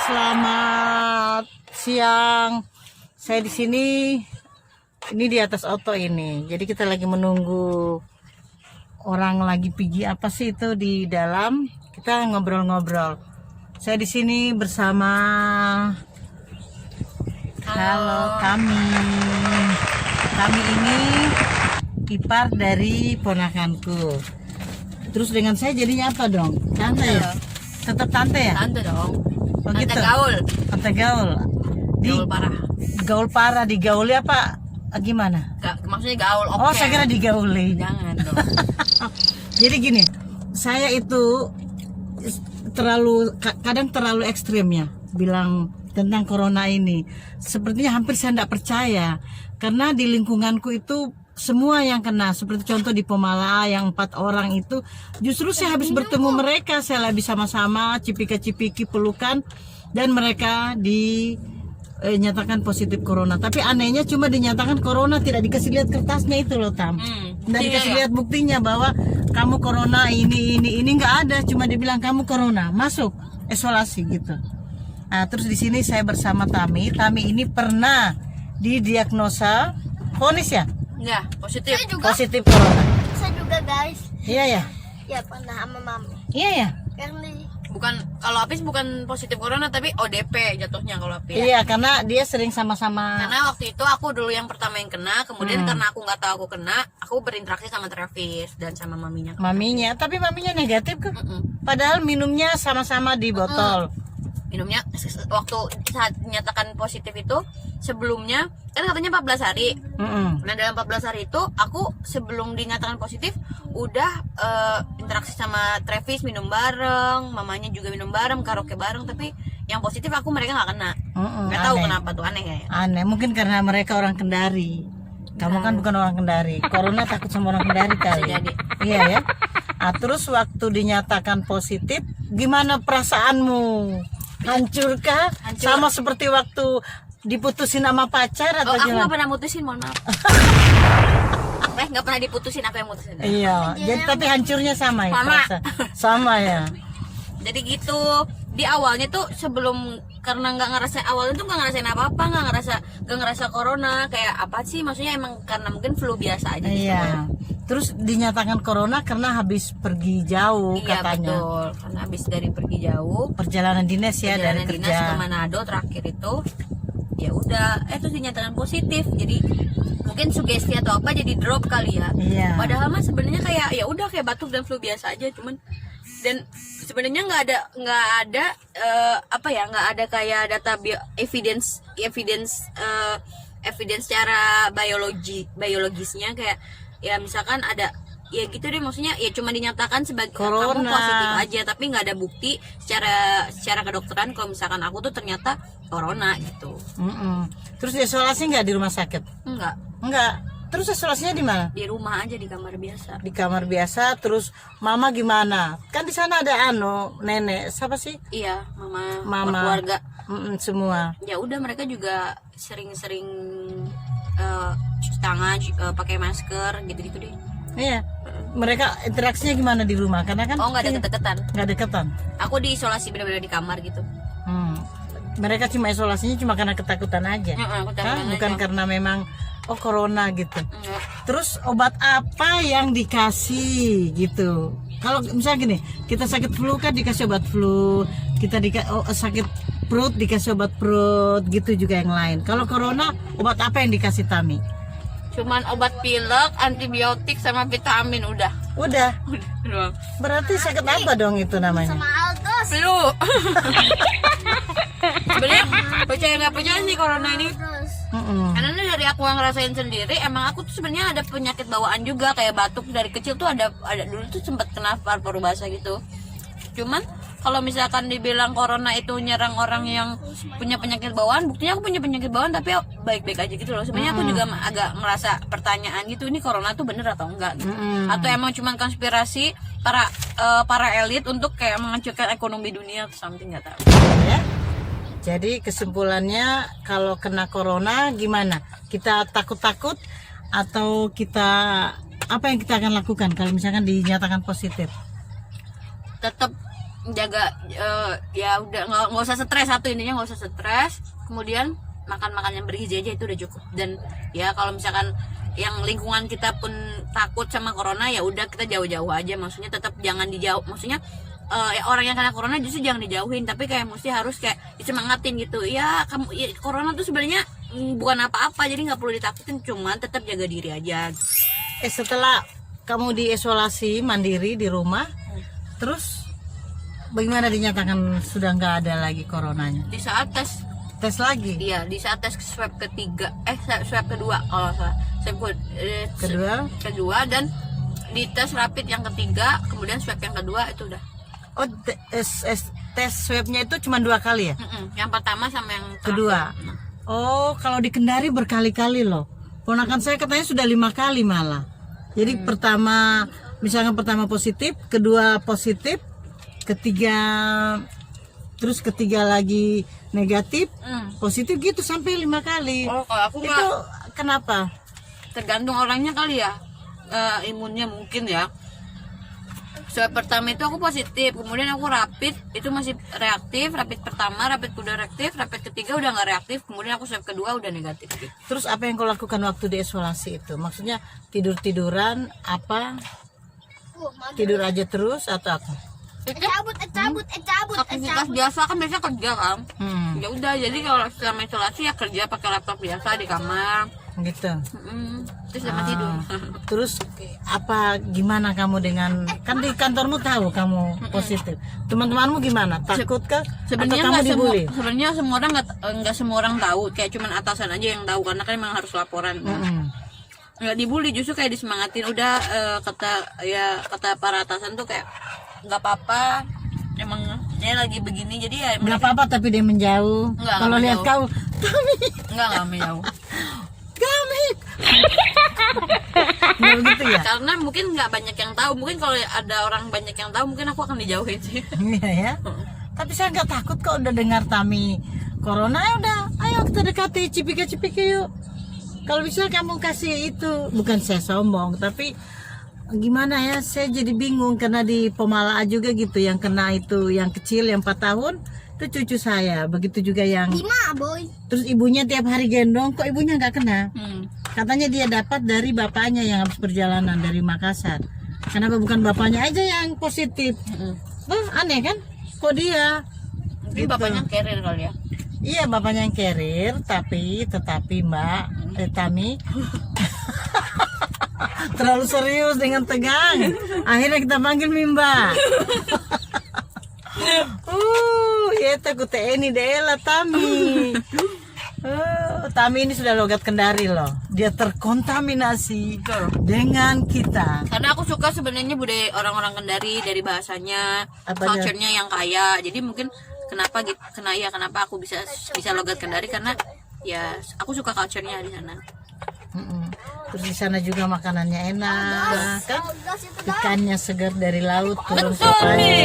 Selamat siang. Saya di sini, ini di atas auto ini. Jadi kita lagi menunggu orang lagi pergi apa sih itu di dalam. Kita ngobrol-ngobrol. Saya di sini bersama kami ini ipar dari ponakanku. Terus dengan saya jadinya apa dong? Tante ya? Tetap tante ya? Tante dong. Oh, Tante gitu? gaul. Tante gaul. Gaul parah. Gaul parah, digauli apa? Gimana? Maksudnya gaul oke. Oh, saya kira digauli. Jangan dong. Jadi gini, saya itu kadang terlalu ekstrim ya bilang tentang corona ini. Sepertinya hampir saya tidak percaya karena di lingkunganku itu semua yang kena, seperti contoh di Pomala yang 4 orang itu, justru saya habis bertemu mereka, saya lebih sama-sama cipika-cipiki pelukan dan mereka dinyatakan positif corona. Tapi anehnya cuma dinyatakan corona, tidak dikasih lihat kertasnya itu loh Tam. Tidak dikasih lihat buktinya bahwa kamu corona ini nggak ada, cuma dibilang kamu corona, masuk isolasi gitu. Nah, terus di sini saya bersama Tami. Tami ini pernah didiagnosa vonis ya? Ya, positif. Positif corona. Saya juga guys. Iya ya. Ya pernah sama mami. Iya ya. Karena Bukan, kalau Apis bukan positif corona tapi ODP jatuhnya kalau Apis. Iya, karena dia sering sama-sama. Karena waktu itu aku dulu yang pertama yang kena, kemudian karena aku nggak tahu aku kena, aku berinteraksi sama Travis dan sama maminya. Maminya, tapi maminya negatif kok. Mm-mm. Padahal minumnya sama-sama di botol. Minumnya waktu saat dinyatakan positif itu sebelumnya kan katanya 14 hari. Nah dalam 14 hari itu aku sebelum dinyatakan positif udah interaksi sama Travis, minum bareng, mamanya juga minum bareng, karaoke bareng, tapi yang positif aku mereka nggak kena. Nggak tahu Aneh. kenapa tuh, aneh ya. Aneh, mungkin karena mereka orang Kendari. Kamu kan bukan orang Kendari. Corona takut sama orang Kendari kali. Bisa jadi. Iya ya. Nah, terus waktu dinyatakan positif, gimana perasaanmu? Hancurkah? Hancur. Sama seperti waktu diputusin sama pacar Oh, atau aku gimana? nggak pernah mutusin, mohon maaf. Nggak pernah diputusin, aku yang mutusin. Iya, jadi tapi hancurnya sama ya. Sama. perasaan? Sama ya. Jadi gitu, di awalnya tuh sebelum, karena nggak ngerasain, awalnya tuh nggak ngerasain apa-apa, nggak ngerasa corona, kayak apa sih, maksudnya emang karena mungkin flu biasa aja gitu. Iya. Terus dinyatakan corona karena habis pergi jauh Iya katanya. betul, karena habis dari pergi jauh, Perjalanan dinas ya dari perjalanan dinas ke kerja. Manado terakhir itu, ya udah, terus dinyatakan positif, jadi mungkin sugesti atau apa jadi drop kali ya. Iya. Padahal mah sebenarnya kayak ya udah kayak batuk dan flu biasa aja, cuman dan sebenarnya nggak ada nggak ada kayak data evidence secara biologisnya kayak ya misalkan ada ya gitu deh, maksudnya ya cuma dinyatakan sebagai kamu Corona. positif aja tapi nggak ada bukti secara kedokteran kalau misalkan aku tuh ternyata corona gitu. Terus isolasi nggak di rumah sakit? Enggak. Terus isolasinya di mana? Di rumah aja, di kamar biasa. Di kamar biasa. Terus mama gimana? Kan di sana ada nenek siapa sih? Iya, mama Mama. keluarga. Semua. Ya udah, mereka juga sering-sering cuci tangan, pakai masker gitu-gitu deh. Iya. Mereka interaksinya gimana di rumah? Karena kan Oh, nggak deket-deketan. nggak deketan. Aku diisolasi benar-benar di kamar gitu. Mereka cuma isolasinya cuma karena ketakutan aja. Aku Hah? tahu Bukan karena memang corona gitu. Enggak. Terus obat apa yang dikasih gitu? Kalau misalnya gini, kita sakit flu kan dikasih obat flu, kita sakit perut dikasih obat perut, gitu juga yang lain. Kalau corona, obat apa yang dikasih Tami? Cuman obat pilek, antibiotik sama vitamin udah. Udah. Doang. Berarti sakit apa dong itu namanya? sama Aldos. Flu. Sebenarnya percaya nggak percaya sih corona ini. Terus Karena ini dari aku yang ngerasain sendiri, emang aku tuh sebenarnya ada penyakit bawaan juga, kayak batuk dari kecil tuh ada dulu tuh sempat kena paru-paru basah gitu. Cuman kalau misalkan dibilang corona itu nyerang orang yang punya penyakit bawaan, buktinya aku punya penyakit bawaan tapi baik-baik aja gitu loh. Sebenarnya aku juga agak ngerasa pertanyaan gitu, ini corona tuh bener atau enggak gitu. Atau emang cuma konspirasi para elit untuk kayak menghancurkan ekonomi dunia atau something, nggak tahu. Ya. Jadi kesimpulannya kalau kena corona gimana? Kita takut-takut atau kita apa yang kita akan lakukan kalau misalkan dinyatakan positif? Tetap jaga ya udah nggak usah stres, satu intinya nggak usah stres, kemudian makan yang bergizi aja itu udah cukup. Dan ya kalau misalkan yang lingkungan kita pun takut sama corona, ya udah kita jauh-jauh aja, maksudnya tetap jangan dijauh, maksudnya ya orang yang kena corona justru jangan dijauhin, tapi kayak mesti harus kayak disemangatin gitu ya, kamu ya, corona tuh sebenarnya bukan apa-apa, jadi nggak perlu ditakutin, cuman tetap jaga diri aja. Setelah kamu diisolasi mandiri di rumah, terus bagaimana dinyatakan sudah nggak ada lagi coronanya? Di saat Tes lagi? iya, di saat tes swab ketiga, swab kedua kalau nggak salah, kedua dan di tes rapid yang ketiga, kemudian swab yang kedua itu udah. Oh, tes swabnya itu cuma 2 kali ya? Yang pertama sama yang Kedua. terakhir. Oh, kalau di Kendari berkali-kali loh. Ponakan saya katanya sudah 5 kali malah. Jadi pertama, misalnya pertama positif, kedua positif, ketiga lagi negatif, positif gitu sampai 5 kali. Oh, kalau aku Itu nggak, kenapa? tergantung orangnya kali ya, imunnya mungkin ya. Swab pertama itu aku positif, kemudian aku rapid itu masih reaktif, rapid pertama, rapid kedua reaktif, rapid ketiga udah nggak reaktif, kemudian aku swab kedua udah negatif. Terus apa yang kau lakukan waktu diisolasi itu? Maksudnya tidur-tiduran apa? Tidur aja terus atau apa? Cabut. Aktivitas biasa kan biasa kerja kan. Ya udah, jadi kalau selama isolasi ya kerja pakai laptop biasa di kamar. Gitu. Terus sama tidur. Terus apa gimana kamu dengan, kan di kantormu tahu kamu positif, teman-temanmu gimana, takut kah atau Sebenarnya kamu nggak semua, dibully? sebenarnya semua orang nggak semua orang tahu, kayak cuman atasan aja yang tahu karena kan emang harus laporan. Nggak dibully, justru kayak disemangatin. Udah kata para atasan tuh kayak nggak apa-apa, emang dia lagi begini, jadi ya Nggak apa-apa, tapi dia menjauh. Nggak Kalau lihat kau, nggak menjauh. kami nggak begitu ya? Karena mungkin nggak banyak yang tahu, mungkin kalau ada orang banyak yang tahu mungkin aku akan dijauhin sih. Iya ya. Tapi saya nggak takut kok, udah dengar Tami corona, ya udah, ayo kita dekati, cipika yuk. Kalau bisa kamu kasih itu, bukan saya sombong, tapi gimana ya, saya jadi bingung karena di Pemala juga gitu, yang kena itu yang kecil yang 4 tahun itu cucu saya, begitu juga yang 5 boy. terus ibunya tiap hari gendong, kok ibunya nggak kena? Katanya dia dapat dari bapaknya yang habis perjalanan dari Makassar. Kenapa bukan bapaknya aja yang positif? Aneh kan? Kok dia? Mungkin Gitu. bapaknya carrier kali ya. Iya, bapaknya yang carrier, tetapi Mbak Tami terlalu serius dengan tegang. Akhirnya kita panggil Mimba. Ya takut ini Dela Tami. Tami ini sudah logat Kendari loh. Dia terkontaminasi dengan kita. Karena aku suka sebenarnya budaya orang-orang Kendari, dari bahasanya, Apanya? culture-nya yang kaya. Jadi mungkin kenapa aku bisa logat Kendari, karena ya aku suka culture-nya di sana. Terus di sana juga makanannya enak, kan? Ikannya segar dari laut turun ke pagi.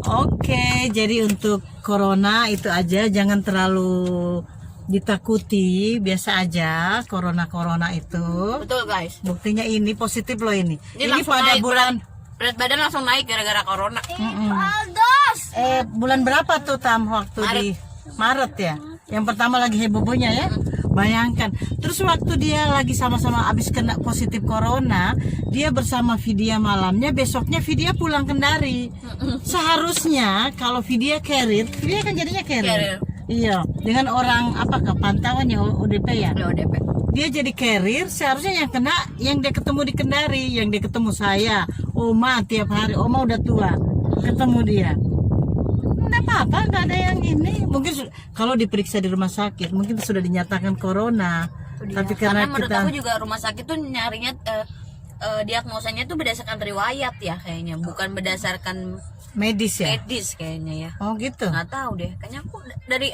Oke, jadi untuk corona itu aja, jangan terlalu ditakuti, biasa aja corona itu. Betul guys. Buktinya ini positif loh ini. Ini langsung pada naik, bulan berat badan langsung naik gara-gara corona. bulan berapa tuh Tam waktu di Maret ya? Yang pertama lagi hebohnya ya. Bayangkan. Terus waktu dia lagi sama-sama abis kena positif corona, dia bersama Vidya malamnya, besoknya Vidya pulang Kendari. Seharusnya kalau Vidya carrier, Vidya kan jadinya carrier. Iya, dengan orang apakah pantauannya ODP ya? ODP. Dia jadi carrier, seharusnya yang kena yang dia ketemu di Kendari, yang dia ketemu saya, Oma tiap hari. Oma udah tua, ketemu dia. Nggak apa-apa, nggak ada yang ini. Mungkin kalau diperiksa di rumah sakit, mungkin sudah dinyatakan corona. Tapi karena menurut kita aku juga rumah sakit tuh nyarinya diagnosanya tuh berdasarkan riwayat ya kayaknya, bukan berdasarkan medis ya. medis kayaknya ya. Oh gitu. Nggak tahu deh, kayaknya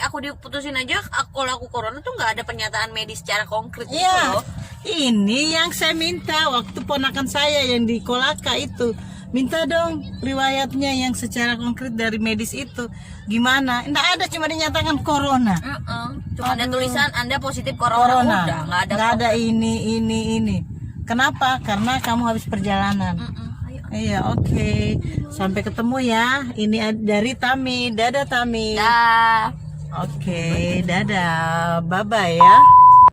aku diputusin aja kalau aku corona tuh nggak ada pernyataan medis secara konkret gitu Iya. loh. Ini yang saya minta waktu ponakan saya yang di Kolaka itu. Minta dong riwayatnya yang secara konkret dari medis itu. Gimana? Nggak ada, cuma dinyatakan corona. Cuma ada tulisan Anda positif corona. Udah, nggak ada ini. Kenapa? Karena kamu habis perjalanan. Iya, oke. Sampai ketemu ya. Ini dari Tami. Dadah Tami. Dah. Oke, dadah. Bye-bye ya.